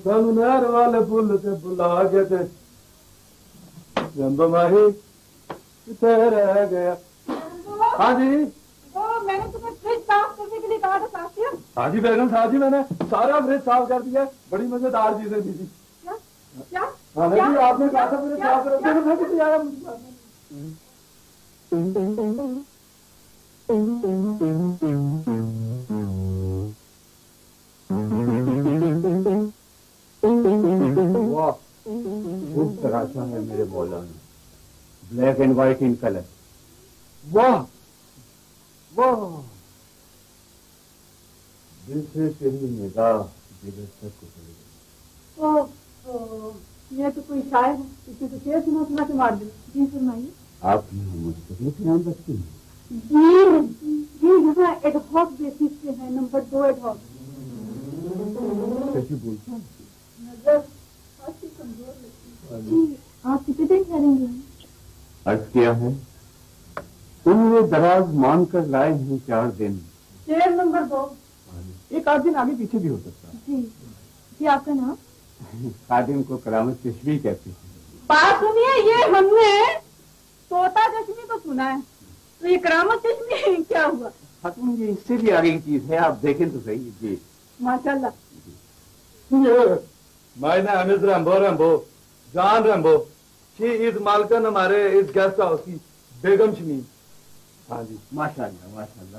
بہن نہر والے پل سے بلا کے تھے جنب ماہی کتنے رہ گیا. ہاں جی میں نے تمہیں فریج صاف کرنے کے لیے کہا تھا. صاف کیا؟ ہاں جی بیگم صاحب جی میں نے سارا فریج صاف کر دیا. بڑی مزیدار چیزیں دی تھی. کیا ہاں جی آپ نے کہا تھا میرے صاف کرو. خوب تراشا ہے میرے مولانا. Black and white in colour. واہ واہ دل سے تیری نگاہ جگر تک گزر گئی. یہ تو کوئی شاعر ہے. اس نے تو شعر سنا کے مار دیا. جی فرمائیے. آپ کی مجھے خیال رکھتی ہیں. جی یہاں ایڈ ہاک بیسس پہ ہے. Number 2 ad hoc. کیسی بولتا ہے؟ نظر آپ کی کمزور لگتی ہے. جی آپ کتنے دن ٹھہریں گے؟ عرض کیا ہے انہوں نے دراز مان کر لائے ہیں 4 دن. شعر نمبر 2. ایک آدھ دن آگے پیچھے بھی ہو سکتا ہے. جی آپ کا نام؟ خادم کو کرامت چشمی کہتے ہیں. بات سنیے. یہ ہم نے طوطا چشمی تو سنا ہے, تو یہ کرامت چشمی کیا ہوا؟ خاتون یہ اس سے بھی آگے کی چیز ہے. آپ دیکھیں تو صحیح. جی ماشاء اللہ. My name is Rambo. John Rambo. She is Malkan ہمارے اس گیسٹ ہاؤس کی بیگم شمیم. ہاں جی ماشاء اللہ ماشاء اللہ.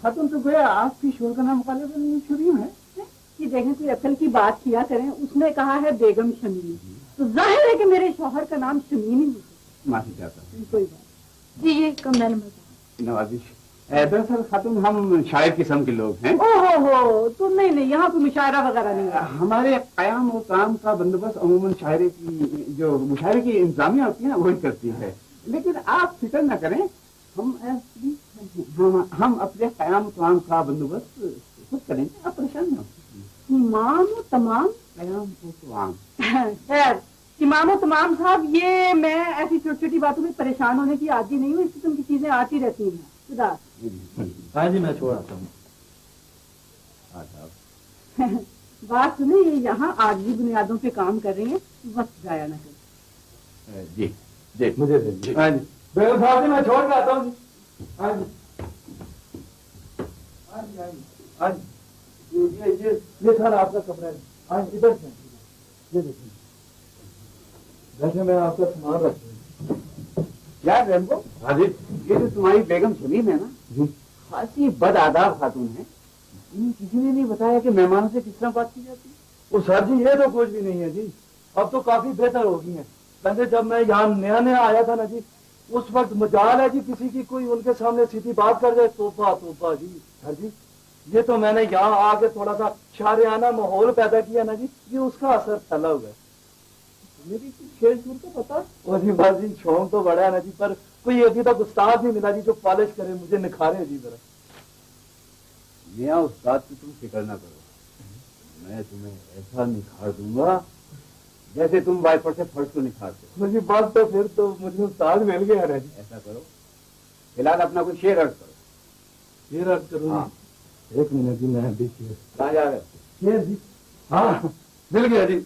خاتون تو گویا آپ کی شور کا نام مخالف شمیم ہے. یہ دیکھیں کوئی عقل کی بات کیا کریں. اس نے کہا ہے بیگم شمیم, تو ظاہر ہے کہ میرے شوہر کا نام شمیم ہی ہے. معافی چاہتا ہوں. کوئی بات. جی یہ کمرہ نمبر. نوازش دراصل خاتون ہم شاعر قسم کے لوگ ہیں. او تو نہیں یہاں کوئی مشاعرہ وغیرہ نہیں ہے. ہمارے قیام و کام کا بندوبست عموماً شاعری کی جو مشاعرے کی انتظامیہ ہوتی ہے وہی کرتی ہے. لیکن آپ فکر نہ کریں, ہم اپنے قیام و کام کا بندوبست خود کریں گے. آپ پریشان نہ ہو. امام و تمام. قیام و کام. خیر امام و تمام صاحب, یہ میں ایسی چھوٹی چھوٹی باتوں میں پریشان ہونے کی عادی نہیں ہوں. اس قسم کی چیزیں آتی رہتی ہیں. خدا. ہاں جی میں چھوڑ آتا ہوں. بات سنیں, یہ یہاں عارضی بنیادوں پہ کام کر رہی ہیں. وقت ضائع نہ کریں. جی جی مجھے ہاں جی بیگم صاحب جی میں چھوڑ کے آتا ہوں. ہاں جی ہاں جی ہاں جی یہ سارا آپ کا کمرہ ہے. ہاں ادھر سے یہ دیکھیں ویسے میں آپ کا سامان رکھتا ہوں. یار ریمبو. ہاں جی یہ جو تمہاری بیگم شمیم ہے نا, جی خاصی بد آداب خاتون ہے. کسی نے نہیں بتایا کہ مہمانوں سے کس طرح بات کی جاتی ہے. وہ سر جی یہ تو کچھ بھی نہیں ہے جی. اب تو کافی بہتر ہو گئی ہیں. پہلے جب میں یہاں نیا آیا تھا نا جی, اس وقت مجال ہے جی کسی کی کوئی ان کے سامنے سیدھی بات کر جائے توفہ جی. سر جی یہ تو میں نے یہاں آ کے تھوڑا سا شاعرانہ ماحول پیدا کیا نا جی, یہ اس کا اثر پھیلا ہوا ہے. میری شعر شور تو پتا اور جی بس جی شوق تو بڑا ہے نا جی, پر کوئی ابھی تک استاد نہیں ملا جی جو پالش کرے مجھے نکھارے جی. ذرا میاں استاد کی تم فکر نہ کرو, میں تمہیں ایسا نکھار دوں گا جیسے تم وائپر سے فرش کو نکھارتے ہو. جی بات تو پھر تو مجھے استاد مل گیا نا جی. ایسا کرو فی الحال اپنا کوئی شعر عرض کرو. شعر عرض کروں. ایک منٹ جی میں بھی شعر. کہاں جا رہے ہو؟ شعر جی ہاں مل گیا جی.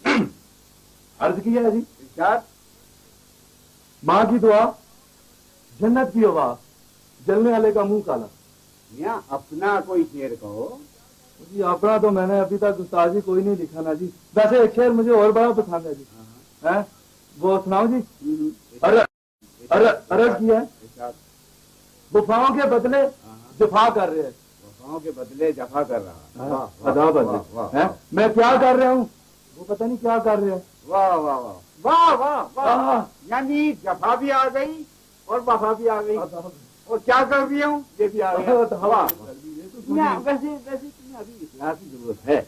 عرض کیا ہے جی. ارشاد. ماں کی دعا, جنت کی ہوا, جلنے والے کا منہ کالا. میاں اپنا کوئی شعر کہو. جی اپنا تو میں نے ابھی تک استاد جی کوئی نہیں لکھا نا جی. ویسے ایک شعر مجھے اور بڑا پسند ہے جی. وہ سناؤ جی. عرض کیا ہے وفاؤں کے بدلے جفا کر رہے ہیں. وفاؤں کے بدلے جفا کر رہا. میں کیا کر رہا ہوں وہ پتہ نہیں کیا کر رہے ہیں. واہ واہ واہ واہ واہ واہ. یعنی جفا بھی آ گئی اور وفا بھی آ گئی, اور کیا کر رہی ہوں یہ بھی آ گیا. ویسے تمہیں ابھی اصلاح کی ضرورت ہے.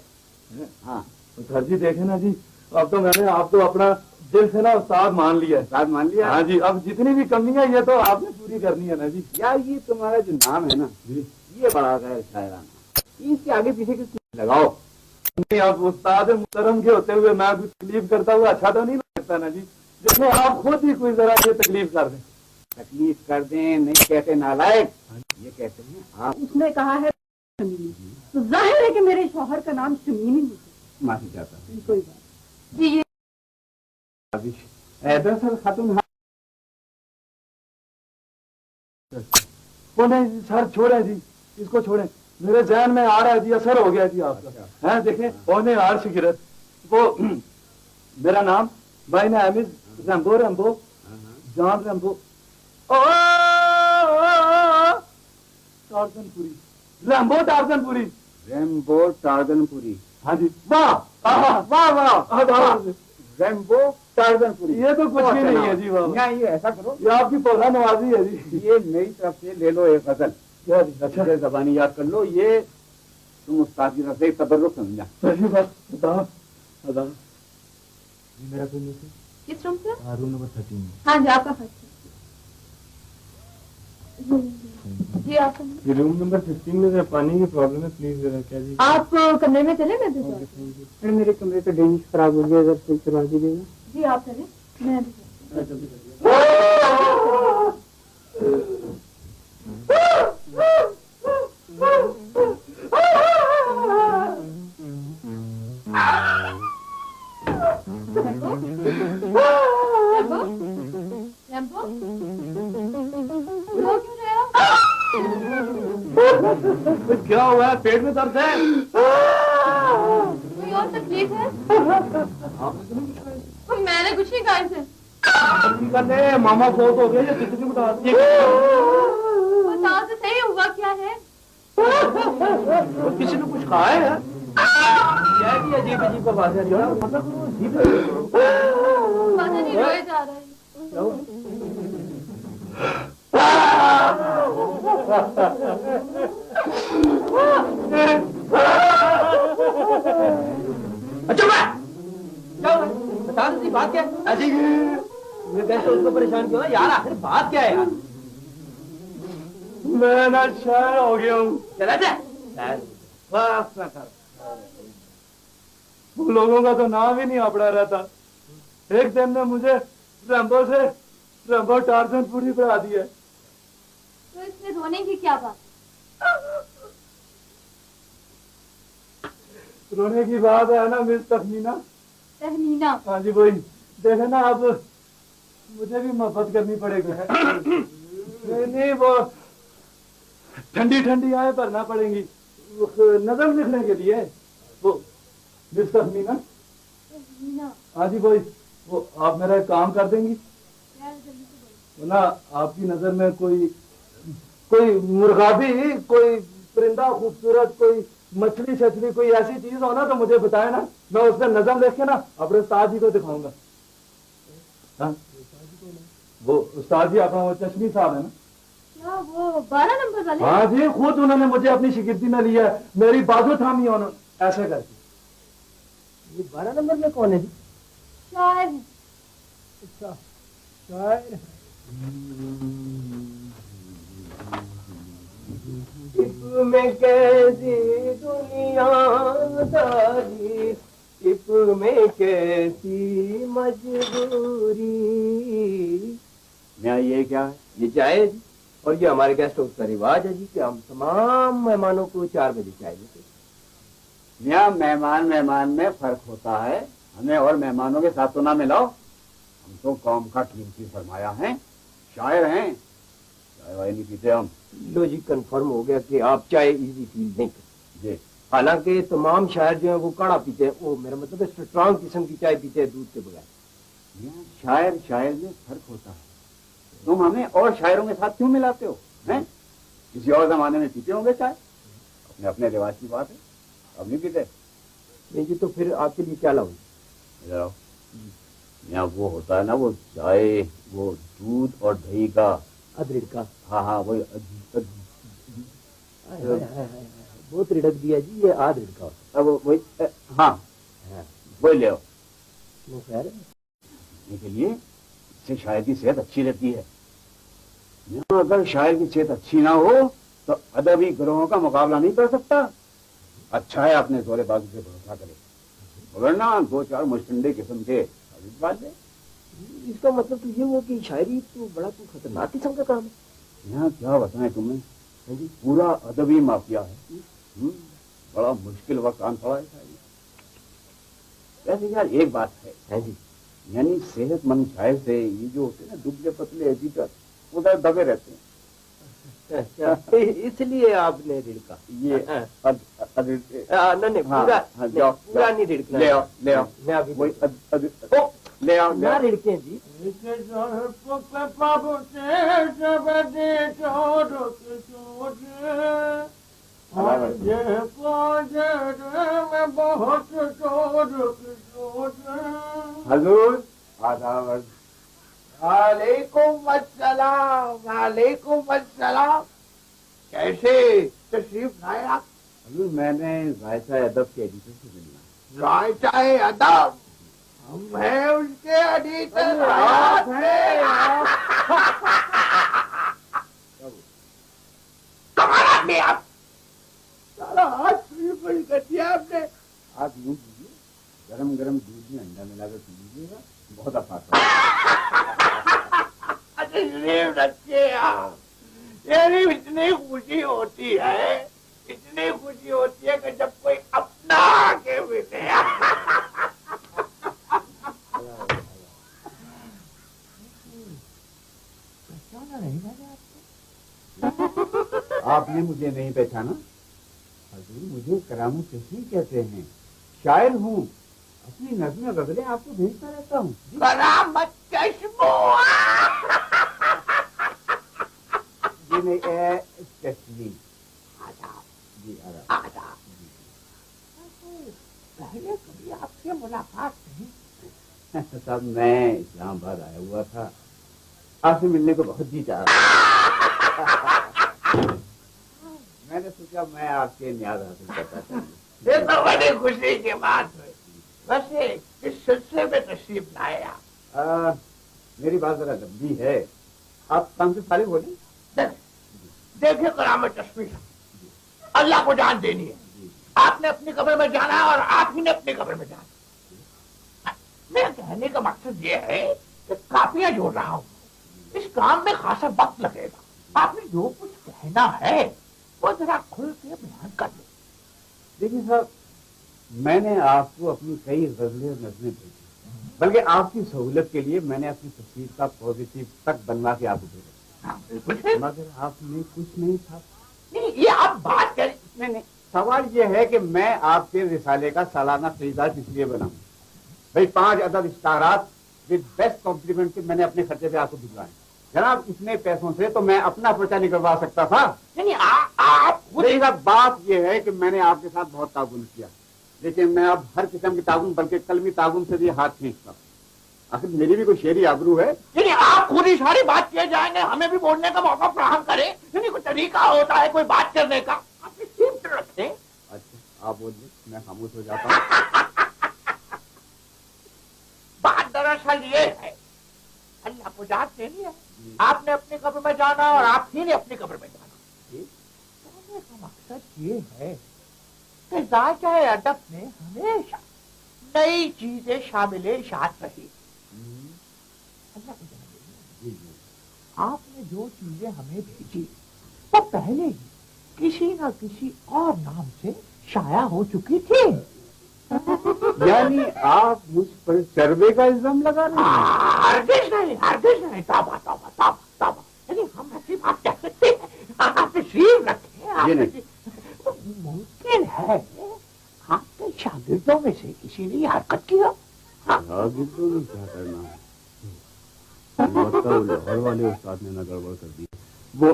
ہاں سر جی دیکھیں نا جی, اب تو میں نے آپ کو اپنا دل سے نا استاد مان لیا ہے. استاد مان لیا. ہاں جی اب جتنی بھی کمی ہے یہ تو آپ نے پوری کرنی ہے نا جی. یار یہ تمہارا جو نام ہے نا جی یہ بڑا غیر شاعرانہ, اس کے آگے پیچھے کس لگاؤ. نہیں آپ استاد محترم کے ہوتے ہوئے میں کوئی تکلیف کرتا ہوا اچھا تو نہیں لگتا نا جی. جیسے آپ خود ہی کوئی ذرا یہ تکلیف کر دیں. تکلیف کر دیں نہیں کہتے نالائق, یہ کہتے ہیں. اس نے کہا ہے शमीम, तो जाहिर है कि मेरे शौहर का नाम शमीम ही है। माफी चाहता हूँ। कोई बात जी। ये दरअसल खातून वो नहीं सर, छोड़े जी, इसको छोड़े, मेरे जहन में आ रहा है जी, असर हो गया जी आपका। हैं देखें, ओने आर शिगरत वो मेरा नाम भाई ने अमिज Rambo Rambo John Rambo Tarzanpuri, Rambo Tarzanpuri. Rambo Tarzanpuri. हाँ जी, वाह वाह वाह, रैम्बो टार्जनपुरी। ये तो कुछ भी नहीं है जी। वाह, यहाँ ये ऐसा करो, ये आपकी पौधा नवाजी है जी। ये मेरी तरफ से ले लो एक गजल। क्या जी? अच्छा, ये जबानी याद कर लो, ये तुम उस्ताद की तरफ से तबर्रुक समझा। सही बात बताओ बताओ। मेरा रूम में किस रूम से? Room number 13। हाँ जी, आपका खर्च जी। आप ये रूम नंबर 15 में जरा पानी की प्रॉब्लम है, प्लीज जरा क्या जी। आप कमरे में चले, मैं भी अरे मेरे कमरे का ड्रेनेज खराब हो गया, अगर सही करवा दीजिएगा। जी आप चले, मैं भी क्या हुआ है? पेट में दर्द है? कोई और तकलीफ है? मैंने कुछ नहीं कहा इसे। करने मामा फोत हो गया, कितनी बता दिए। बता तो सही, हुआ क्या है? किसी ने कुछ खाया है? क्या भी अजीब अजीब आवाज आ रही है, मतलब अजीब पता नहीं, रोए जा रहा है। अच्छा क्या बता दो बात क्या है? अजी मैं कैसे उसको परेशान क्यों यार, आखिर बात क्या है यार? मैं ना शायर हो गया हूँ। चला जा, वो लोगों का तो नाम ही नहीं अपड़ा रहता। एक दिन ने मुझे रैम्बो से रैम्बो टार्जनपुरी पढ़ा दिया। तो इसमें रोने की क्या बात? रोने की बात है ना मिस तहमीना? तहमीना? हाँ जी वही। देखे ना, अब मुझे भी मोहब्बत करनी पड़ेगी। नहीं वो ठंडी ठंडी आए भरना पड़ेंगी नजर लिखने के लिए। वो मिस तहमीना? हाँ जी वही। वो आप मेरा एक काम कर देंगी? वो ना आपकी नजर में कोई मुर्गाबी, कोई परिंदा खूबसूरत, कोई मछली छछली, कोई ऐसी चीज हो ना तो मुझे बताए ना, मैं उस पर नजर देख के ना अपने उस्ताद जी को दिखाऊंगा। हाँ? वो उस्ताद जी अपना वो चश्मी साहब है ना? क्या वो 12 नंबर वाले? हाँ जी, खुद उन्होंने मुझे अपनी शिगिर्दी में लिया है, मेरी बाजू थामी उन्होंने ऐसे करके। ये 12 नंबर में कौन है जी? शायर है। अच्छा शायर। में कैसी दुनियादारी, टिप में कैसी मजबूरी। मैं ये क्या है? ये चाय है जी, और ये हमारे गेस्ट हाउस का रिवाज है जी कि हम तमाम मेहमानों को 4 बजे चाय देते हैं। यहाँ मेहमान में फर्क होता है, हमें और मेहमानों के साथ तो ना मिलाओ। हम तो कौम का कीमती फरमाया है, शायर हैं, चाय वाय नहीं पीते हम। लो जी, कंफर्म हो गया कि आप चाय इजी फील नहीं करते। जी हालांकि तमाम शायर जो है वो काढ़ा पीते हैं, वो मेरा मतलब है स्ट्रांग किस्म की चाय पीते हैं दूध के बगैर। यहाँ शायर में फर्क होता है। तुम हमें और शायरों के साथ क्यों मिलाते हो? हैं? किसी और जमाने में पीते होंगे चाय, अपने अपने रिवाज की बात है, अब नहीं पीते। नहीं जी, तो फिर आपके लिए क्या लाऊं? यहाँ वो होता है ना, वो चाय, वो दूध और दही का अदरक का। हाँ हाँ वही बहुत रिड़क दिया जी, ये अदरक का होता अब वही हाँ है। वही ले आओ वो खैर के लिए। इससे शायर की सेहत अच्छी रहती है। यहाँ अगर शायर की सेहत अच्छी ना हो तो अदबी ग्रोहों का मुकाबला नहीं कर सकता। अच्छा है अपने जोरे बाजू से भरोसा करे, मगर ना 2-4 मुस्टंडे किस्म के बात है। इसका मतलब तो ये हुआ कि शायरी तो बड़ा कोई खतरनाक किस्म का काम है। यहाँ क्या बताएं तुम्हें, पूरा अदबी माफिया है। बड़ा मुश्किल वक्त आन पड़ा है। वैसे यार एक बात है जी, यानी सेहतमंद चाय से ये जो होते हैं ना दुबले पतले एडिटर उधर दबे रहते हैं। इसलिए आपने रिड़का ये नहीं पूरा नहीं रिड़कना। ले आओ ले आओ मैं अभी ले आओ ना रिड़के जी। हजूर आदाब। वालेकुम अस्सलाम, वालेकुम अस्सलाम। कैसे तशरीफ लाए आप? हजूर मैंने जायका अदब के एडिटर से मिलना। जायका अदब? हम हैं उसके एडिटर। कमाल आदमी आप, सारा हाथ बड़ी कर दिया आपने। आप यूं कीजिए, गरम गरम दूध में अंडा मिलाकर पी लीजिएगा, बहुत आसान है। रखिए आप, यानी इतनी खुशी होती है कि जब कोई अपना आके मिले। आपने मुझे नहीं पहचाना? हजूर मुझे करामत चश्मी कहते हैं, शायर हूँ, अपनी नज़्में गज़लें आपको भेजता रहता हूँ। करामत चश्मो जी नहीं चश्मी। आदाब जी, आदाब। पहले कभी आपसे मुलाकात नहीं? साहब मैं इस्लामाबाद आया हुआ था, आपसे मिलने को बहुत जी चाह रहा। मैंने सोचा मैं आपसे न्याज हासिल करता था। ये तो बड़ी खुशी की बात हुई। वैसे इस सिलसिले में तशरीफ लाया? मेरी बात जरा लंबी है, आप काम से फारिग हो लें। देखिए करामत चश्मी, अल्लाह को जान देनी है। आपने अपनी कब्र में जाना है और आप ही ने अपनी कब्र में जाना। मेरा कहने का मकसद ये है कि काफियां जोड़ रहा हूँ, इस काम में खासा वक्त लगेगा। आपने जो कुछ कहना है वो जरा खुल के बयान कर दो। देखिए साहब, मैंने आपको अपनी कई गजलें और नज़में भेजी, बल्कि आपकी सहूलत के लिए मैंने अपनी तस्वीर का पॉजिटिव तक बनवा के आपको भेजा, मगर आपने कुछ नहीं था। नहीं, ये आप बात करें। नहीं, सवाल ये है कि मैं आपके रिसाले का सालाना खरीदार इसलिए बनाऊं भाई, 5 अदद इश्तारात विद बेस्ट कॉम्प्लीमेंट के मैंने अपने खर्चे पे आपको भिजवाए। जनाब इतने पैसों से तो मैं अपना पर्चा निकलवा सकता था। नहीं आप बात यह है कि मैंने आपके साथ बहुत ताउन किया, लेकिन मैं अब हर किस्म की ताउन बल्कि कलमी ताउन से भी हाथ खींचता हूँ। आखिर मेरी भी कोई शेरी आबरू है। यानी आप खुद ही सारी बात किए जाएंगे, हमें भी बोलने का मौका फराहम करें। यानी कोई तरीका होता है कोई बात करने का, अपनी सीमत रखें। अच्छा आप बोलिए, मैं खामोश हो जाता हूँ। बात दरअसल ये है, अल्लाह को जान देनी है। आपने अपनी कब्र में जाना और आप ही ने अपनी कब्र में जाना। कहने का मकसद ये है कि जायका अदब में हमेशा नई चीजें शामिल इशात रही। अल्लाह को जान देनी है, आपने जो चीजें हमें भेजी वो पहले ही किसी न किसी और नाम से शाया हो चुकी थी। यानी आप मुझ पर चरबे का इल्जाम लगा रहे हैं? हरगिज़ नहीं, ताबा। यानी हम ऐसी बात कह सकते हैं? आप तशरीफ रखें। ये नहीं मुमकिन है आपके शागिर्दों में से किसी ने हरकत किया। शागिर्दों ने क्या करना है? लाहौर वाले उस्ताद ने ना गड़बड़ कर दी वो।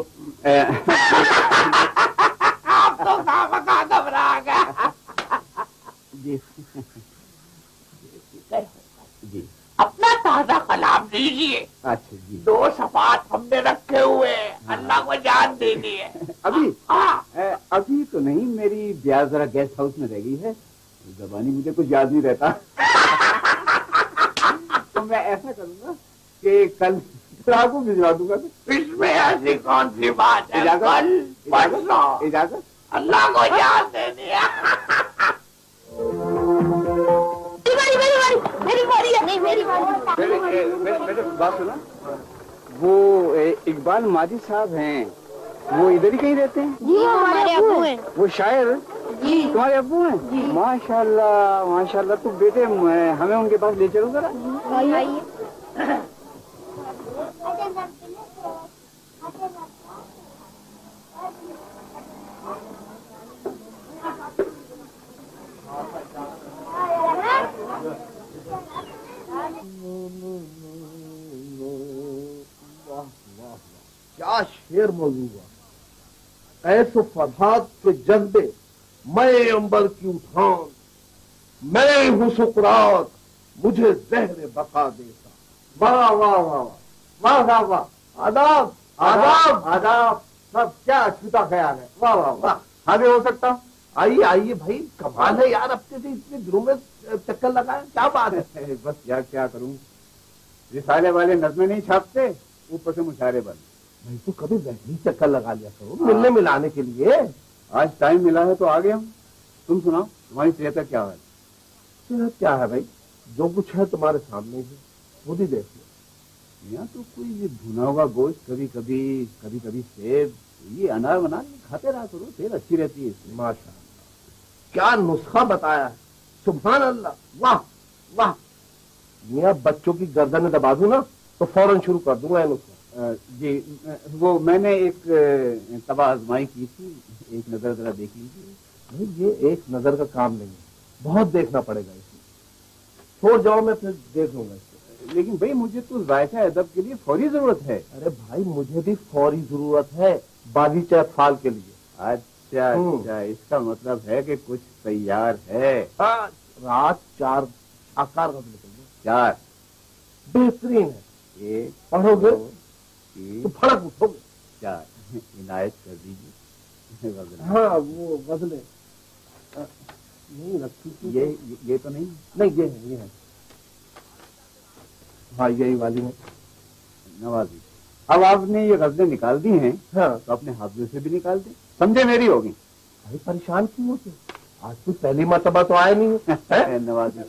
आप तो खामखा घबरा गए। जी अपना ताजा कलाम दीजिए। अच्छा जी, 2 सफात हमने रखे हुए, अल्लाह को जान देनी है। अभी अभी तो नहीं, मेरी ब्याज जरा गेस्ट हाउस में रह गई है, जबानी मुझे कुछ याद नहीं रहता। तो मैं ऐसा करूंगा कि कल आपको भिजवा दूंगा। इसमें ऐसी कौन सी बात है? इजाजत अल्लाह को जान देनी है। मेरी बात सुना, वो इकबाल माजी साहब हैं, وہ ادھر ہی کہیں رہتے ہیں؟ جی ہمارے ابو ہیں. وہ شاعر جی تمہارے ابو ہیں؟ جی. ماشاء اللہ. تو بیٹے ہمیں ان کے پاس لے چلو ذرا. آئیے. کیا شعر موضوع ہوا، ایسو فرحات کے جذبے، میں امبر کی اٹھان، میں ہوں سقراط، مجھے زہر بقا دیتا. واہ واہ واہ واہ واہ واہ. آداب آداب. آداب. سب کیا چھوٹا خیال ہے. واہ واہ واہ. حاضر ہو سکتا ہوں؟ آئیے آئیے بھائی، کمال ہے یار، اپنے سے اتنے دنوں میں چکر لگائے، کیا بات ہے. بس یار کیا کروں، رسالے والے نظمیں نہیں چھاپتے، اوپر سے مشاعرے بند. بھائی تو کبھی ویسے ہی چکر لگا لیا کرو، ملنے ملانے کے لیے. آج ٹائم ملا ہے تو آ گیا ہوں. تم سناؤ، تمہاری صحت کا کیا حال؟ صحت کیا ہے بھائی، جو کچھ ہے تمہارے سامنے ہی، خود ہی دیکھ لو. یہاں تو کوئی یہ بھنا ہوا گوشت، کبھی کبھی سیب، یہ انار بنا کھاتے رہا کرو، صحت اچھی رہتی ہے اس میں. ماشاء اللہ، کیا نسخہ بتایا ہے، سبحان اللہ. واہ واہ. میاں بچوں کی گردنیں دبا دوں نا تو فوراً شروع کر دوں گا یہ نسخہ. جی وہ میں نے ایک طبع آزمائی کی تھی، ایک نظر ذرا دیکھ لیجیے. نہیں، یہ ایک نظر کا کام نہیں ہے، بہت دیکھنا پڑے گا اس میں. چھوڑ جاؤ، میں پھر دیکھ لوں گا اس کو. لیکن بھائی مجھے تو ذائقہ ادب کے لیے فوری ضرورت ہے. ارے بھائی مجھے بھی فوری ضرورت ہے، باغیچہ اطفال کے لیے. اچھا اچھا، اس کا مطلب ہے کہ کچھ تیار ہے. رات 4 آکار غزل نکل 4 بہترین ہے. ایک پڑھو گے دو تین تو پھڑک اٹھو گے. 4 عنایت کر دیجیے. ہاں وہ غزلیں نہیں رکھی تھی. یہ تو نہیں؟ نہیں، یہ ہے. ہاں یہی والی ہے. نوازی، اب آپ نے یہ غزلیں نکال دی ہیں ہاں تو اپنے حافظے سے بھی نکال دیں، سمجھے میری ہوگی. بھائی پریشان کیوں ہوتے، آج تو پہلی مرتبہ تو آئے نہیں. نوازی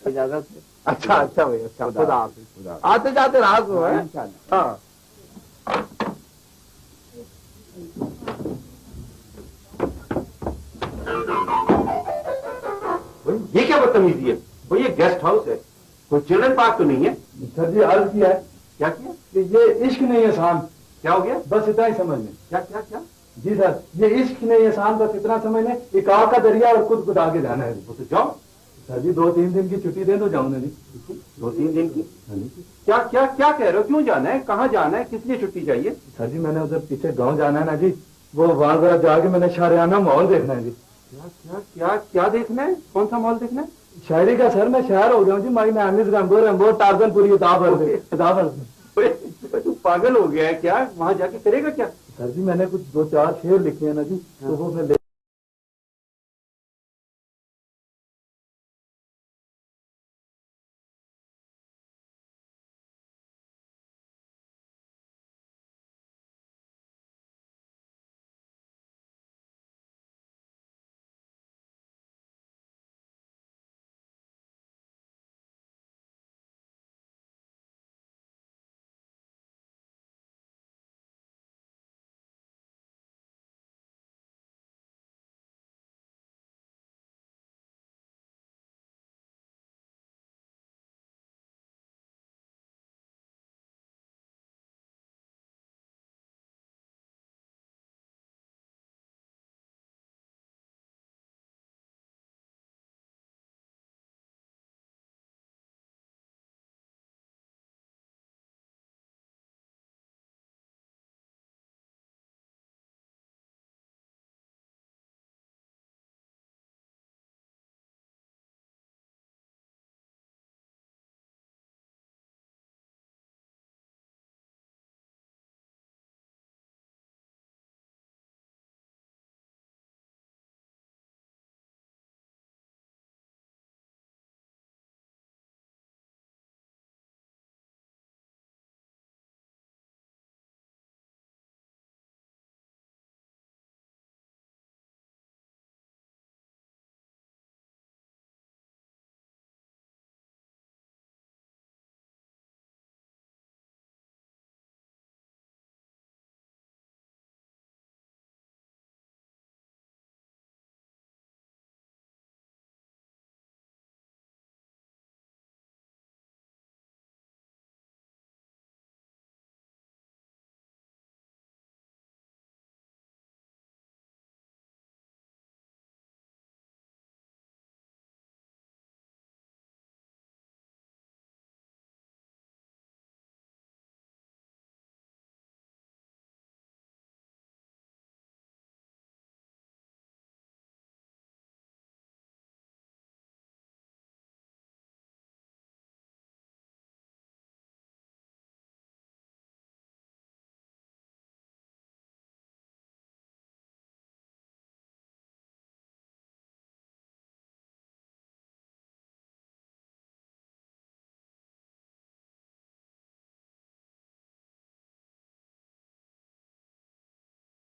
اجازت ہے. اچھا اچھا بھائی، اچھا، خدا حافظ. خدا حافظ. آتے جاتے رہا کو ہے. انشاءاللہ. ہاں. یہ کیا بدتمیزی ہے؟ وہ یہ گیسٹ ہاؤس ہے، کوئی چلڈرن پارک تو نہیں ہے. سر جی عرض کیا ہے کیا کیا کہ یہ عشق نہیں ہے شان، کیا ہو گیا؟ بس اتنا ہی سمجھ لیں. کیا کیا کیا؟ جی سر، یہ عشق نہیں ہے شان، بس اتنا سمجھ لیں. ایک آگ کا دریا اور خود آگے جانا ہے. وہ تو جاؤ. سر جی 2-3 دن کی چھٹی دے دو، جاؤں گا. 2-3 دن کی؟ کیا کیا کیا کہہ رہے ہو؟ کیوں جانا ہے؟ کہاں جانا ہے؟ کس لیے چھٹی چاہیے؟ سر جی میں نے ادھر پیچھے گاؤں جانا ہے نا جی، وہ وہاں ذرا جا کے میں نے شاعرانہ ماحول دیکھنا ہے جی. کیا کیا کیا کیا دیکھنا ہے؟ کون سا مال دیکھنا ہے؟ شاعری کا سر، میں شاعر ہو گیا ہوں جی. مائی نام رمبو ٹارزن پوری کتاب. تو پاگل ہو گیا ہے کیا؟ وہاں جا کے کرے گا کیا؟ سر جی میں نے کچھ 2-4 شعر لکھے ہیں نا جی، تو وہ میں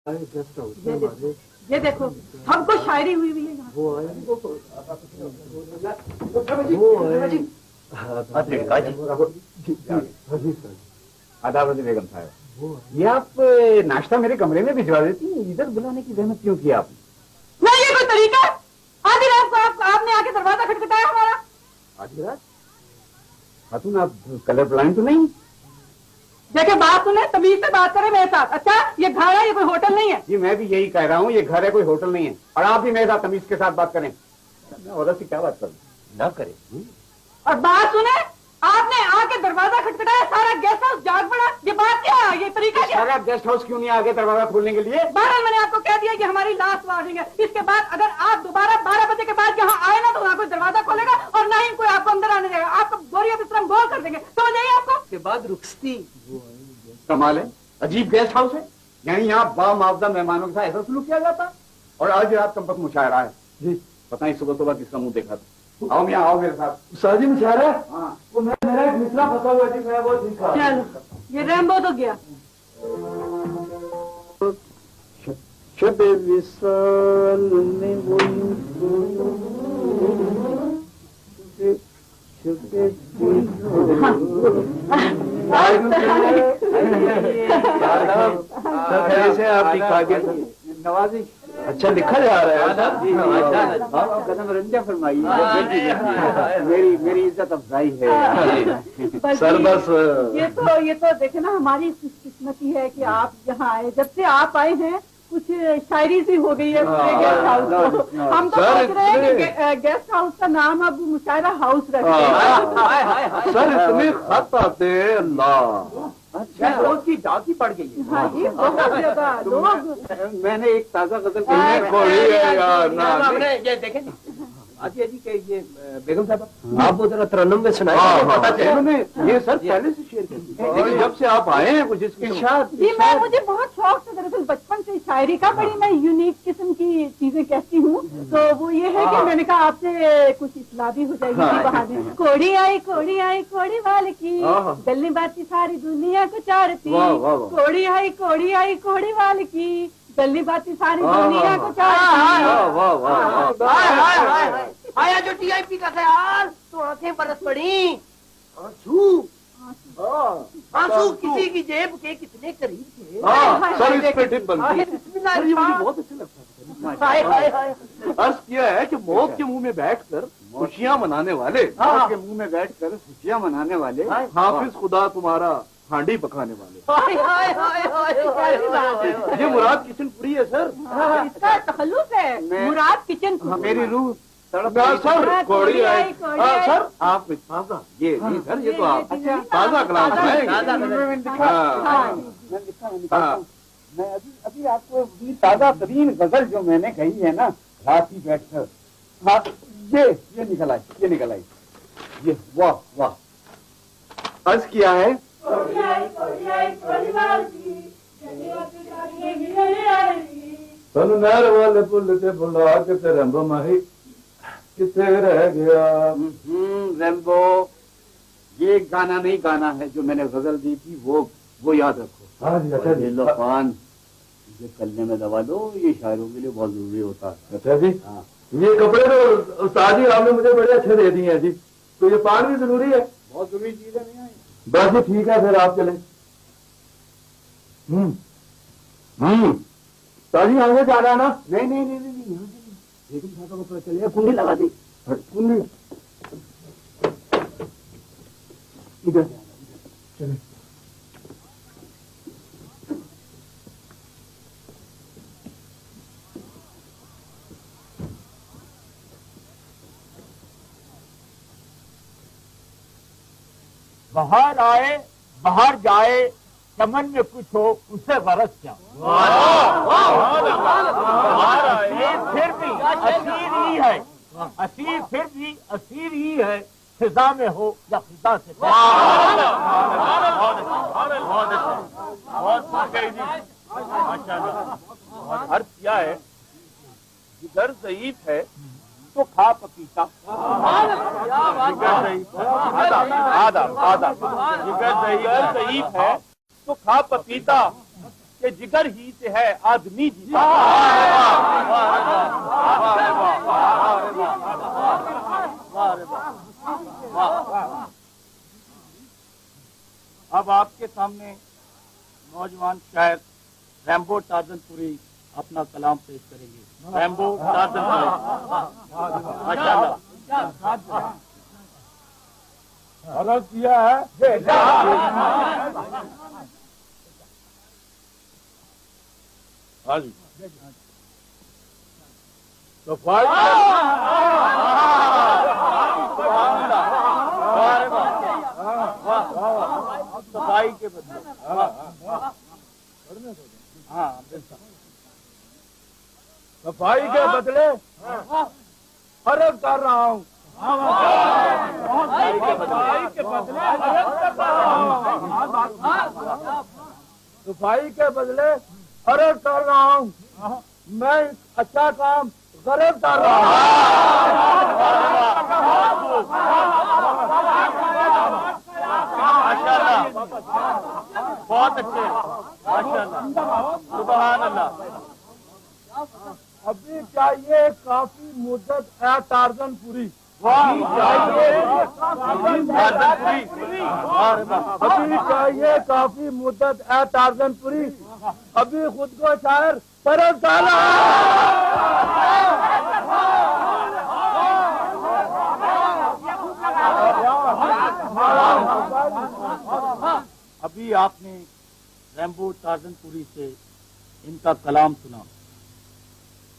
गेस्ट हाउस ये देखो सबको शायरी हुई है यहाँ। वो आए आदाब बेगम साहब, ये आप नाश्ता मेरे कमरे में भिजवा देती, इधर बुलाने की जहमत क्यों की आपने? नहीं ये कोई तरीका है? आधी रात को आपने आके दरवाजा खटखटाया हमारा। आधी रात? खातून आप कलर ब्लाइंड तो नहीं? देखे बात सुने, तमीज से बात करें मेरे साथ। अच्छा ये घर है, ये कोई होटल नहीं है। जी मैं भी यही कह रहा हूँ, ये घर है कोई होटल नहीं है, और आप भी मेरे साथ तमीज के साथ बात करें। मैं औरत से क्या बात करूँ? ना करे। और बात सुने, आपने आके दरवाजा खटखटाया, सारा गेस्ट हाउस जाग पड़ा। ये बात क्या है? ये तरीका क्या है? सारा गेस्ट हाउस क्यों नहीं आगे दरवाजा खोलने के लिए? बहरहाल मैंने आपको कह दिया कि हमारी लास्ट वार्निंग है। इसके बाद अगर आप दोबारा 12 बजे के बाद यहाँ आए ना तो वहाँ कोई दरवाजा खोलेगा और ना ही कोई आपको अंदर आने देगा। आपको बोरिया बिस्तरा गोल कर देंगे, समझ आइए आपको। के बाद रुखसती। कमाल है, अजीब गेस्ट हाउस है, यानी यहाँ बामुआवजा मेहमानों के साथ ऐसा सलूक किया जाता। और आज रात कंपक मुशायरा है जी। पता नहीं सुबह सुबह किसका मुंह देखा था। आओ यहाँ आओ मेरे साथ। शादी में शायरा हाँ वो मेरा एक मिसरा फंसा हुआ जी, मैं वो सीखा। चलो ये रैम्बो तो गया। शब विशाल में वो कैसे आपकी काबिल नवाजी अच्छा लिखा जा रहा है। कदम रंजा फरमाइए, मेरी इज्जत अफजाई है। सर बस ये तो देखे ना, हमारी किस्मती है कि आप यहाँ आए। जब से आप आए हैं कुछ शायरी सी हो गई है पूरे गेस्ट हाउस को। हम तो सोच रहे हैं कि गेस्ट हाउस का नाम अब मुशायरा हाउस रखें। सर इतने खत आते हैं, अल्लाह। अच्छा रोज की डाकी पड़ गई है। हाँ जी बहुत ज्यादा लोग। मैंने एक ताजा गजल कोई है यार ना। हमने ये देखे आजी अजी के ये बेगम साहब आप वो जरा तरन्नुम में सुनाए। पता चले उन्होंने ये सर पहले से शेयर कर दिया, लेकिन जब से आप आए हैं कुछ इसकी जी मुझे बहुत शौक था दरअसल बचपन से शायरी का। बड़ी मैं यूनिक किस्म की चीजें कहती हूँ, तो वो ये है कि मैंने कहा आपसे कुछ इस्लाह भी हो जाएगी इसी बहाने। कोड़ी आई कोड़ी वाले की गली बाती सारी दुनिया को चारती। कोड़ी आई कोड़ी वाले की गली बाती सारी दुनिया को चारती। आया जो टीआईपी का ख्याल तो आंखें बरस पड़ी। आंसू किसी की जेब के कितने करीब थे। सर इस पे टिप बनती है, सर ये मुझे बहुत अच्छा लगता है। अर्ज किया है कि मौत के मुंह में बैठकर खुशियां मनाने वाले, मौत के मुंह में बैठकर खुशियां मनाने वाले, हाफिज खुदा तुम्हारा हांडी पकाने वाले। ये मुराद किचनपुरी है सर। इसका तखल्लुस है मुराद किचन। मेरी रूह सर कोड़ी आई सर आप ताजा ये नहीं सर, ये तो आप ताजा कलाम है। मैं अभी आपको ताजा तरीन गजल जो मैंने कही है ना रात ही बैठकर, हाँ ये निकल आई ये वाह वाह। अर्ज किया है सन नहर वाले पुल से बुला के रंबो माही कितने रह गया। रेम्बो, ये गाना नहीं गाना है जो मैंने गजल दी थी, वो याद रखो। हाँ जी अच्छा जी। लो पान ये कलने में दबा दो, ये शायरों के लिए बहुत जरूरी होता है। अच्छा जी। हाँ ये कपड़े तो उस्ताद जी आपने मुझे बड़े अच्छे दे दिए हैं जी, तो ये पान भी जरूरी है। बहुत जरूरी चीज है। नहीं बस जी ठीक है फिर आप चले। ताजी आगे जाना है ना? नहीं यहाँ बेगम साहब को पता चलेगा, कुंडी लगा दी। कुंडी इधर चले। बाहर आए बाहर जाए, चमन में कुछ हो उसे गरज क्या। फिर भी असीर ही है, असीर फिर भी असीर ही है, फिजा में हो या फिजा से। अर्थ क्या है? जिगर ज़ईफ है तो खा पपीता। आधा जिगर ज़ईफ है तो खा पपीता, کہ جگر ہی سے ہے آدمی جیتا۔ اب آپ کے سامنے نوجوان شاعر ریمبو ٹارزن پوری اپنا کلام پیش کریں گے۔ ریمبو ٹارزن پوری، ماشاءاللہ۔ عرض کیا ہے ہاں جی صفائی صفائی کے بدلے، ہاں صفائی کے بدلے عرض کر رہا ہوں، صفائی کے بدلے عرض کر رہا ہوں، میں اچھا کام غرض کر رہا ہوں۔ بہت اچھے، ماشاءاللہ، سبحان اللہ۔ ابھی چاہیے کافی مدت ہے ٹارزن پوری، ابھی چاہیے کافی مدت ہے ٹارزن پوری، ابھی خود کو شاعر پرست ڈالا۔ ابھی آپ نے ریمبو ٹارزن پوری سے ان کا کلام سنا۔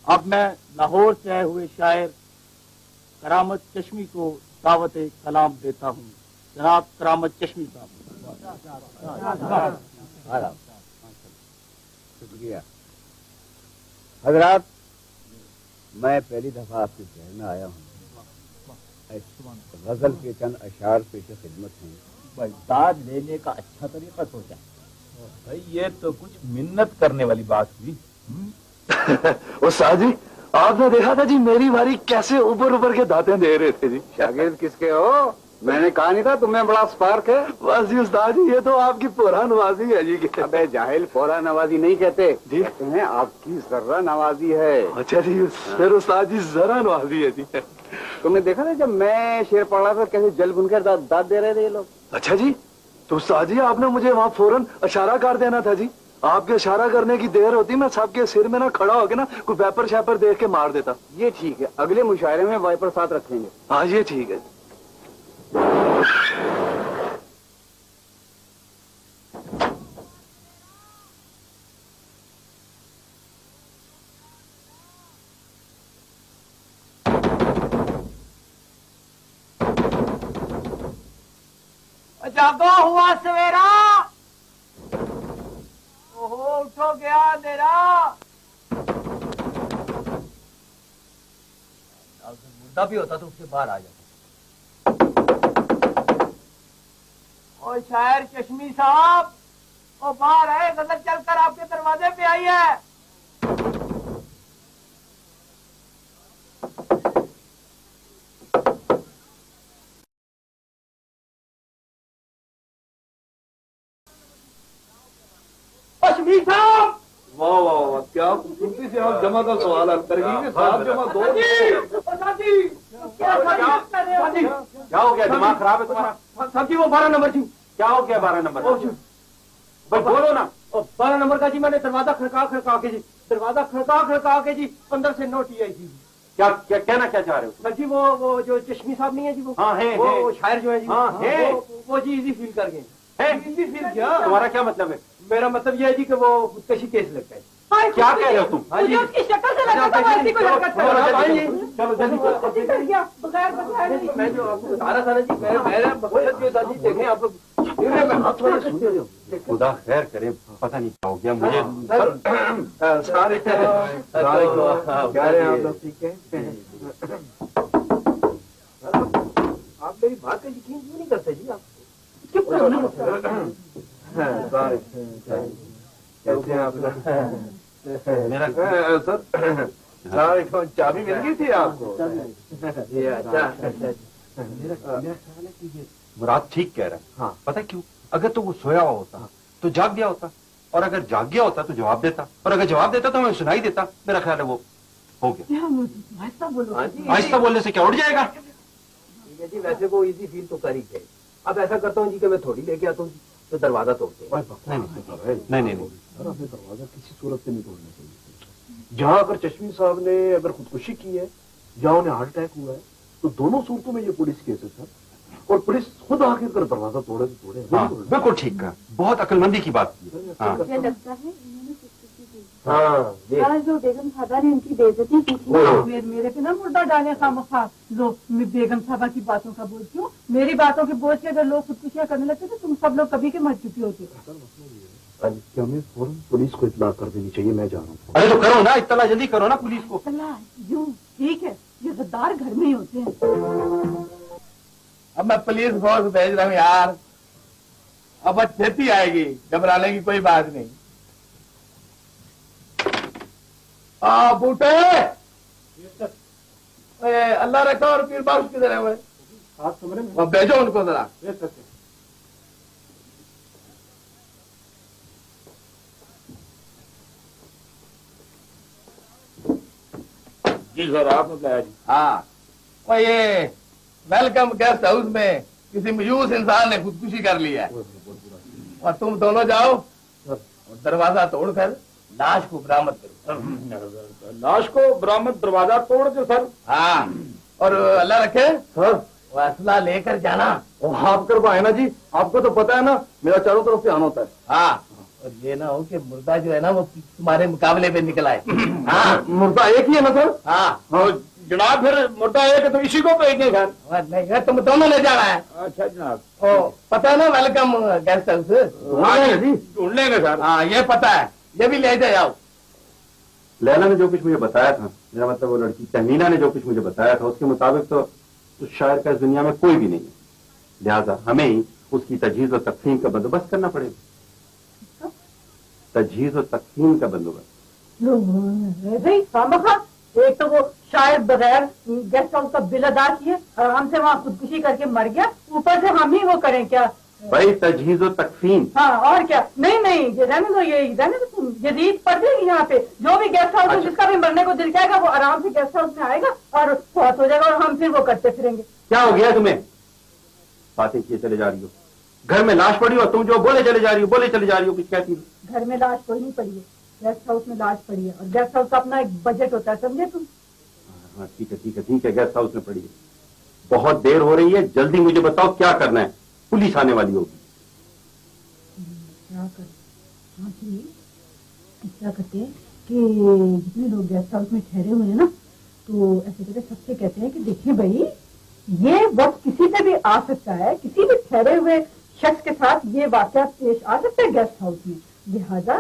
اب میں لاہور سے آئے ہوئے شاعر کرامت چشمی کو دعوت کلام دیتا ہوں۔ جناب کرامت چشمی صاحب۔ شکریہ حضرات، میں پہلی دفعہ آپ کے شہر میں آیا ہوں۔ غزل کے چند اشعار پیش خدمت ہیں۔ داد لینے کا اچھا طریقہ سوچا بھائی، یہ تو کچھ منت کرنے والی بات ہوئی۔ استاد جی آپ نے دیکھا تھا جی میری باری کیسے اوپر اوپر کے دانتیں دے رہے تھے جی۔ شاگرد کس کے ہو؟ میں نے کہا نہیں تھا تمہیں بڑا اسپارک ہے؟ بس جی استاد جی یہ تو آپ کی پورا نوازی ہے جی۔ ابے جاہل پورا نوازی نہیں کہتے جی، تمہیں آپ کی ذرہ نوازی ہے۔ اچھا جی پھر استاد جی ذرا نوازی ہے جی۔ تم نے دیکھا تھا جب میں شعر پڑھ رہا تھا کیسے جل بن کر داد دے رہے تھے یہ لوگ؟ اچھا جی تو استاد جی آپ نے مجھے وہاں فوراً اشارہ کر دینا تھا جی۔ آپ کے اشارہ کرنے کی دیر ہوتی میں سب کے سر میں نہ کھڑا ہو کے نا کوئی ویپر شیپر دیکھ کے مار دیتا۔ یہ ٹھیک ہے، اگلے مشاعرے میں وائپر ساتھ رکھیں گے۔ ہاں یہ ٹھیک ہے۔ جاگو ہوا سویرا، اٹھو گیا اندھیرا۔ مردہ بھی ہوتا تو اس کے باہر آ جاتا۔ اور شاعر چشمی صاحب وہ باہر آئے، غزل چل کر آپ کے دروازے پہ آئی ہے۔ چشمی صاحب، واہ واہ واہ کیا خوبصورتی سے آپ جمع کا سوال حل کر گئی کہ صاحب جمع دو۔ کیا ہو گیا؟ دماغ خراب ہے تمہارا؟ صاحب جی وہ 12 نمبر جی۔ کیا ہو گیا 12 نمبر؟ بھائی بولو نا۔ 12 نمبر کا جی میں نے دروازہ کھڑکا کے جی، دروازہ کھڑکا کے جی اندر سے نوٹی آئی تھی۔ کیا کہنا کیا چاہ رہے ہو؟ سر جی وہ جو چشمی صاحب نہیں ہے جی، ہاں ہیں وہ شاعر جو ہے جی، ہاں ہیں، وہ جی ایزی فیل کر گئے۔ ایزی فیل کیا؟ تمہارا کیا مطلب ہے؟ میرا مطلب یہ ہے جی کہ وہ خودکشی کیس لگتا ہے۔ کیا کہہ رہے ہو تم؟ ہاں جی اس کی شکل سے لگتا تھا ایسی کوئی حرکت کر رہا ہے۔ چلو جلدی کر گیا بغیر بتائے۔ میں جو آپ کو بتا رہا تھا نا جی، میرا مقصد جو تھا جی، دیکھیں آپ لوگ خدا خیر کرے، پتہ نہیں کیا ہو گیا مجھے۔ سارے کیا رہے ہیں آپ لوگ؟ ٹھیک ہے، آپ میری بات کا یقین کیوں نہیں کرتے جی؟ آپ چپ کرو۔ کیسے ہیں آپ لوگ؟ میرا سر چابی مل گئی تھی آپ کو؟ مراد ٹھیک کہہ رہا ہے۔ ہاں پتہ کیوں؟ اگر تو وہ سویا ہوا ہوتا تو جاگ گیا ہوتا और अगर जाग गया होता तो जवाब देता, और अगर जवाब देता तो हमें सुनाई देता। मेरा ख्याल है वो हो गया। आहिस्ता बोलो। आहिस्ता बोलने से क्या उड़ जाएगा? ठीक है जी, वैसे वो इजी फील तो कर ही गए। अब ऐसा करता हूँ जी कि मैं थोड़ी लेके आता हूँ जी, तो दरवाजा तोड़ते हैं। नहीं, यार हमें दरवाजा किसी सूरत में नहीं तोड़ना चाहिए। जहाँ अगर चश्मी साहब ने अगर खुदकुशी की है या उन्हें हार्ट अटैक हुआ है तो दोनों सूरतों में ये पुलिस केस है सर, और पुलिस खुद आखिर कर दरवाजा तोड़े तो तोड़े। हाँ, बिल्कुल ठीक है, बहुत अक्लमंदी की बात की। हाँ, मुझे लगता है इन्होंने खुदकुशी की। हाँ ये कल जो बेगम साहबा ने उनकी बेइज्जती की थी, मेरे पे ना मुर्दा डाले खामखा। लो मैं बेगम साहबा की बातों का बोझ क्यों? मेरी बातों के बोझ के अगर लोग खुदकुशियां करने लगते तो तुम सब लोग कभी के मर चुके होते। कि हमें फौरन पुलिस को इत्तला कर देनी चाहिए। मैं जा रहा हूँ। अरे तो करो ना, इत्तला जल्दी करो ना पुलिस को। यूं ठीक है, ये गद्दार घर में ही होते हैं। अब मैं पुलिस फोर्स भेज रहा हूँ यार, अब छेती आएगी, घबराने की कोई बात नहीं। बूटे अल्लाह रखा और पीर बाबू किधर है? आप कमरे में भेजो उनको जरा। जी सर, आपने बताया जी। हाँ, और ये वेलकम गेस्ट हाउस में किसी मयूस इंसान ने खुदकुशी कर लिया है, और तुम दोनों जाओ और दरवाजा तोड़ कर लाश को बरामद करो। लाश को बरामद दरवाजा तोड़ के सर? हाँ, और अल्लाह रखे सर वो असला लेकर जाना। वो हाफ करवाए ना जी, आपको तो पता है ना मेरा चारों तरफ से आना होता है। हाँ, और ये ना हो कि मुर्दा जो है ना वो तुम्हारे मुकाबले पे निकल आए। हाँ, मुर्दा एक ही है ना सर? हाँ जनाब, फिर मुर्दा एक है तो इसी को भेजने घर। नहीं है, तुम दोनों ले जाना है। अच्छा जनाब। ओ पता है ना वेलकम गेस्ट हाउस? हाँ जी, ढूंढ लेंगे सर। हाँ ये पता है, ये भी ले जाओ। लैला ने जो कुछ मुझे बताया था, मेरा मतलब वो लड़की तहमीना ने जो कुछ मुझे बताया था, उसके मुताबिक तो उस शायर का इस दुनिया में कोई भी नहीं है, लिहाजा हमें ही उसकी तजहीज और तकसीम का बंदोबस्त करना पड़ेगा। तजहीज और तकसीम का बंदोबस्त। एक तो वो शायद बगैर गेस्ट हाउस का बिल अदा किए आराम से वहाँ खुदकुशी करके मर गया, ऊपर से हम ही वो करें क्या? भाई तजहीज और तकसीम। हाँ और क्या? नहीं ये रहने दो, ये रहने दो, तुम जदीद पड़ जाएगी यहाँ पे। जो भी गेस्ट हाउस है जिसका भी मरने को दिल जाएगा वो आराम से गेस्ट हाउस में आएगा और फौत हो जाएगा, और हम फिर वो करते फिरेंगे। क्या हो गया तुम्हें? बातें किए चले जा रही हो, घर में लाश पड़ी हो, तुम जो बोले चले जा रही हो, बोले चले जा रही हो, कुछ कहती हो? घर में लाश कोई नहीं पड़ी है, गेस्ट हाउस में लाश पड़ी है, और गेस्ट हाउस का अपना एक बजट होता है, समझे तुम? हाँ ठीक है, गेस्ट हाउस में पड़ी है। बहुत देर हो रही है, जल्दी मुझे बताओ क्या करना है, पुलिस आने वाली होगी। क्या कर? हाँ जी, क्या करते हैं कि जितने लोग गेस्ट हाउस में ठहरे हुए हैं ना, तो ऐसे करके सबसे कहते हैं कि देखिए भाई, ये वक्त किसी पे भी आ सकता है, किसी भी ठहरे हुए शख्स के साथ ये वाकया पेश आ सकता है गेस्ट हाउस में। लिहाजा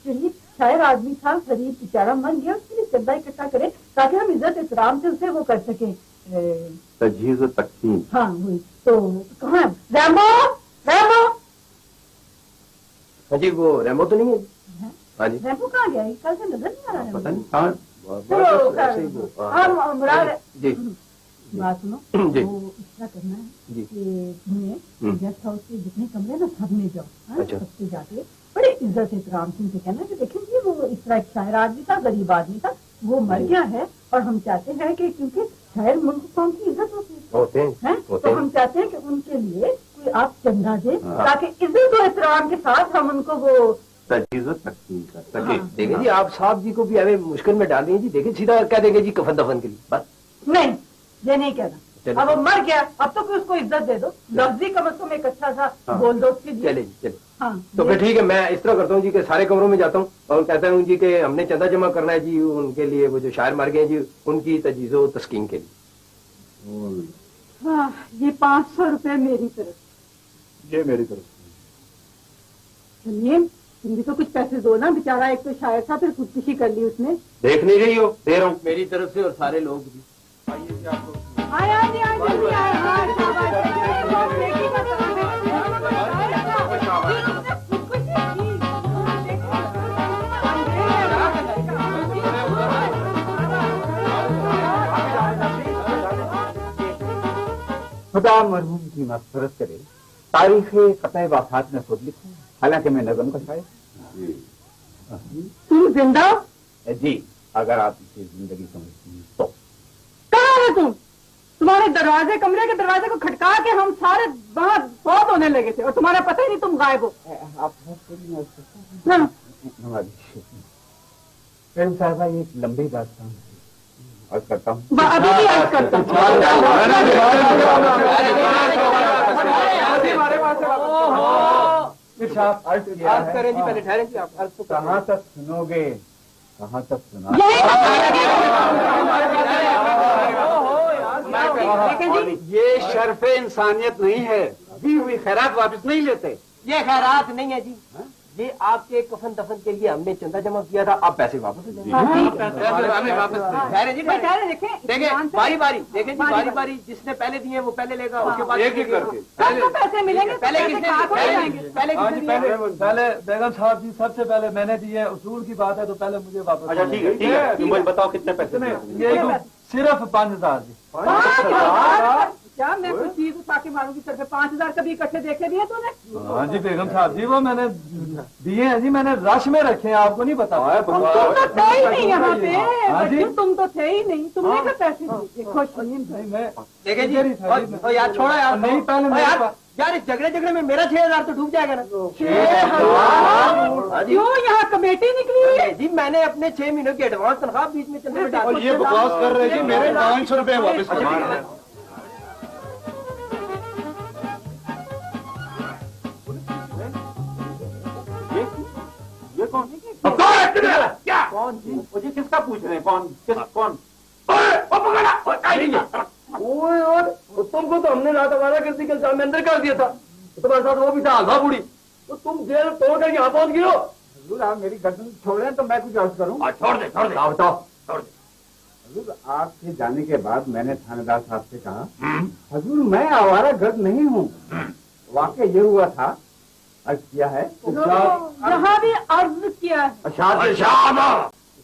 चलिए, शायर आदमी था, गरीब बेचारा मर गया, उसके लिए चंदा इकट्ठा करें ताकि हम इज्जत एहतराम से उसे वो कर सकें। तजहीज और तकसीम। हाँ वही तो। कहाँ है रैम्बो? रैम्बो हाँ जी, वो रैम्बो तो नहीं है। हाँ जी, रैम्बो कहाँ गया? कल से नजर नहीं आ रहा है। पता नहीं कहाँ। हाँ मुराद, जी बात सुनो, जी। वो इस तरह करना है जी। कि तुम्हें गेस्ट हाउस के जितने कमरे ना सब में जाओ, हाँ, अच्छा। सबसे जाके बड़े इज्जत एहतराम से उनसे कहना कि देखें जी वो इस तरह एक शायर आदमी था, गरीब आदमी था, वो मर गया है, और हम चाहते हैं कि क्योंकि शायर मुल्क कौम की इज्जत होती है, तो हम चाहते हैं कि उनके लिए कोई आप चंदा दे ताकि इज्जत और एहतराम के साथ हम उनको वो तजहीज और तकसीम कर सके। देखें जी, आप साहब जी को भी हमें मुश्किल में डाल दिए जी। देखें सीधा क्या देंगे जी, कफन दफन के लिए बस। नहीं, ये नहीं कहना। अब वो मर गया, अब तो कोई उसको इज्जत दे दो, लफ्जी कम अज कम एक अच्छा सा बोल दो उसके लिए। चले जी चले। हाँ, तो फिर ठीक है, मैं इस तरह करता हूँ जी कि सारे कमरों में जाता हूँ और कहता हूँ जी कि हमने चंदा जमा करना है जी उनके लिए, वो जो शायर मर गए जी, उनकी तजहीज़ो तस्कीन के लिए। हाँ, ये 500 रुपए मेरी तरफ। ये मेरी तरफ से। चलिए, तुम भी तो कुछ पैसे दो ना, बेचारा एक तो शायर था, फिर खुदकुशी कर ली उसने। देख नहीं रही हो? दे रहा हूँ मेरी तरफ से और सारे लोग भी। आया जी, आया जल्दी आया। हाँ, शाबाश। देखी बता खुदा मरहूम की मग़फ़िरत करे। तारीख़ क़त्ल वफ़ात में खुद लिखा है, हालांकि मैं नज़म का शायर। तुम जिंदा हो? जी, अगर आप इसे जिंदगी समझती हैं तो। कहाँ है तुम? तुम्हारे दरवाजे, कमरे के दरवाजे को खटका के हम सारे वहाँ बहुत होने लगे थे और तुम्हारा पता ही नहीं तुम गायब हो। आप हाँ। फिल्म साहबा एक लंबी दास्तान है, अर्ज करता हूँ। अभी भी अर्ज करता हूँ। अर्ज करें जी, पहले ठहरें जी, आप अर्ज तो कहाँ तक सुनोगे, कहाँ तक सुना? ये शर्फ इंसानियत नहीं है, दी हुई खैरात वापस नहीं लेते। ये खैरात नहीं है जी, ये आपके कफन दफन के लिए हमने चंदा जमा किया था, आप पैसे वापस ले जाएंगे। ठहरे जी, देखें बारी बारी, देखें जी बारी बारी, जिसने पहले दिए वो पहले लेगा, उसके बाद एक एक करके सबको पैसे मिलेंगे। पहले किसने पहले बेगम साहब जी, सबसे पहले मैंने दिए, उसूल की बात है तो पहले मुझे वापस। अच्छा ठीक है, ठीक है, मुझे बताओ कितने पैसे ये तो सिर्फ 5,000 जी। 5,000? क्या मैं कोई चीज उठा के मारूंगी सर पे? 5,000 कभी इकट्ठे देखे भी है तूने? हाँ जी बेगम साहब जी, वो मैंने दिए हैं जी, मैंने रश में रखे हैं, आपको नहीं पता। तुम तो थे ही नहीं यहाँ पे। हाँ जी। बच्चों, तुम तो थे ही नहीं, तुमने क्या पैसे दिए? खुश नहीं मैं देखें जी, यार छोड़ा यार, नहीं पहले यार इस झगड़े में मेरा 6,000 तो डूब जाएगा ना। 6,000? क्यों यहाँ कमेटी निकली हुई है? जी मैंने अपने 6 महीनों की एडवांस तनख्वाह बीच में चंदे में डाल दी। ये बकवास कर रहे जी, मेरे 500 रुपए वापस कर दीजिए। ये कौन? क्या कौन जी? मुझे किसका पूछ रहे हैं? कौन कौन? तुमको तो हमने रात हमारा किसी के सामने अंदर कर दिया था, तुम्हारे साथ वो भी था आधा बूढ़ी, तो तुम जेल तोड़ कर यहाँ पहुंच गए हो। हजूर आप मेरी गर्दन छोड़ रहे हैं तो मैं कुछ अर्ज करूँ? छोड़ दे, छोड़ दे, बताओ, छोड़ दे। हजूर आपके जाने के बाद मैंने थानेदार साहब से कहा, हजूर मैं आवारा गर्द नहीं हूँ, वाकई ये हुआ था, अर्ज किया है। यहाँ भी अर्ज किया है।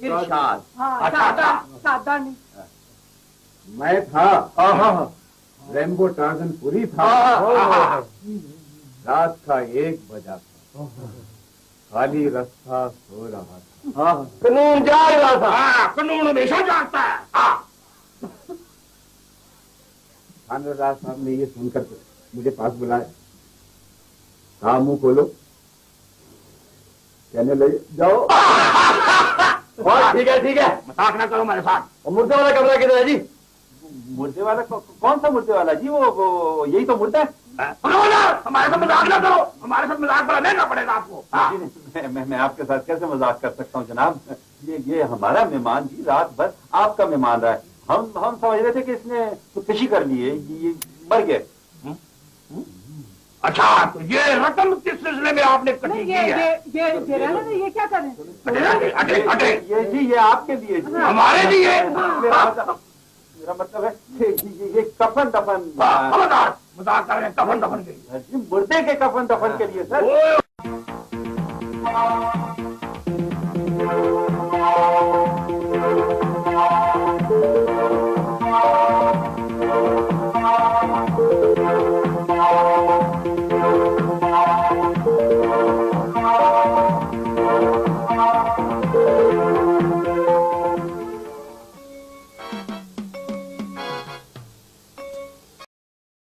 इरशाद। हाँ, सादा नहीं। मैं था रेम्बो टार्जन पूरी था, रात का 1 बजा था, खाली रास्ता सो रहा था, कानून जाग रहा था। कानून हमेशा जागता है। थानेदार साहब ने ये सुनकर मुझे पास बुलाया, कहा मुंह खोलो, कहने लगे जाओ। ठीक है, मजाक ना करो मेरे साथ। और मुर्दे वाला कमरा किधर है जी? मुर्दे वाला कौन सा मुर्दे वाला जी? वो यही तो मुर्दा है। हमारे साथ मजाक ना करो, हमारे साथ मजाक बड़ा महंगा पड़ेगा आपको। मैं आपके साथ कैसे मजाक कर सकता हूँ जनाब? ये हमारा मेहमान जी, रात भर आपका मेहमान रहा है। हम समझ रहे थे कि इसने खुदकशी कर ली है, ये मर गए। अच्छा, तो ये रकम किस सिलसिले में आपने कटी की है? ये क्या करें? अटे ये जी ये आपके लिए जी, हमारे लिए। मेरा मतलब है ये कफन दफन, मजाक कर रहे हैं कफन दफन के लिए। मुर्दे के कफन दफन के लिए सर।